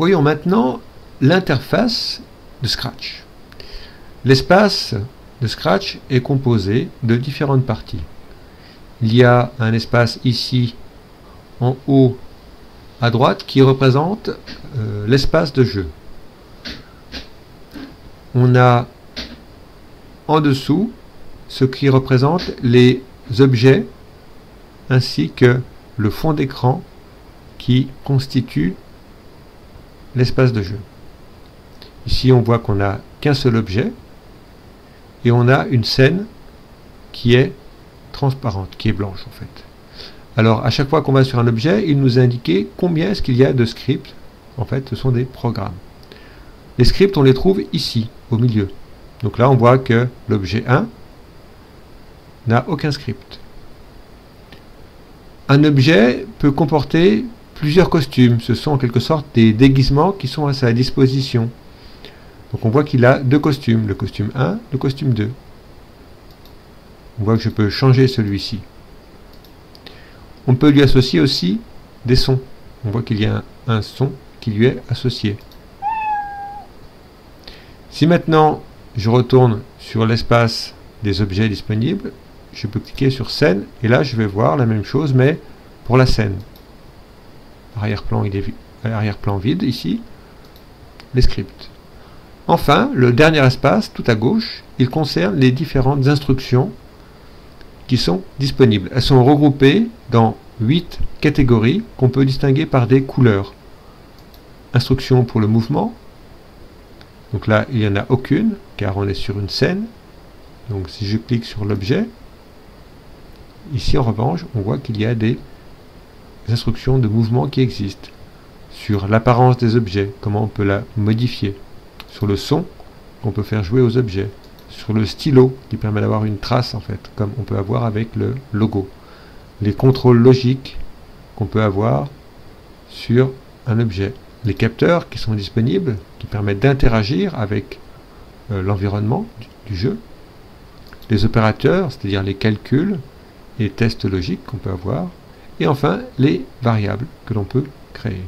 Voyons maintenant l'interface de Scratch. L'espace de Scratch est composé de différentes parties. Il y a un espace ici en haut à droite qui représente l'espace de jeu. On a en dessous ce qui représente les objets ainsi que le fond d'écran qui constitue l'espace de jeu. Ici on voit qu'on n'a qu'un seul objet et on a une scène qui est transparente, qui est blanche en fait. Alors à chaque fois qu'on va sur un objet, il nous a indiqué combien est-ce qu'il y a de scripts. En fait, ce sont des programmes. Les scripts, on les trouve ici, au milieu. Donc là, on voit que l'objet 1 n'a aucun script. Un objet peut comporter plusieurs costumes. Ce sont en quelque sorte des déguisements qui sont à sa disposition. Donc on voit qu'il a deux costumes, le costume 1, le costume 2. On voit que je peux changer celui-ci. On peut lui associer aussi des sons. On voit qu'il y a un son qui lui est associé. Si maintenant je retourne sur l'espace des objets disponibles, je peux cliquer sur scène et là je vais voir la même chose mais pour la scène. Arrière-plan, il est arrière-plan vide ici, les scripts. Enfin, le dernier espace tout à gauche, il concerne les différentes instructions qui sont disponibles. Elles sont regroupées dans 8 catégories qu'on peut distinguer par des couleurs. Instructions pour le mouvement. Donc là, il n'y en a aucune, car on est sur une scène. Donc si je clique sur l'objet, ici en revanche, on voit qu'il y a des instructions de mouvement qui existent. Sur l'apparence des objets, comment on peut la modifier. Sur le son qu'on peut faire jouer aux objets. Sur le stylo, qui permet d'avoir une trace en fait, comme on peut avoir avec le logo. Les contrôles logiques qu'on peut avoir sur un objet. Les capteurs qui sont disponibles, qui permettent d'interagir avec l'environnement du jeu. Les opérateurs, c'est-à-dire les calculs et tests logiques qu'on peut avoir. Et enfin, les variables que l'on peut créer.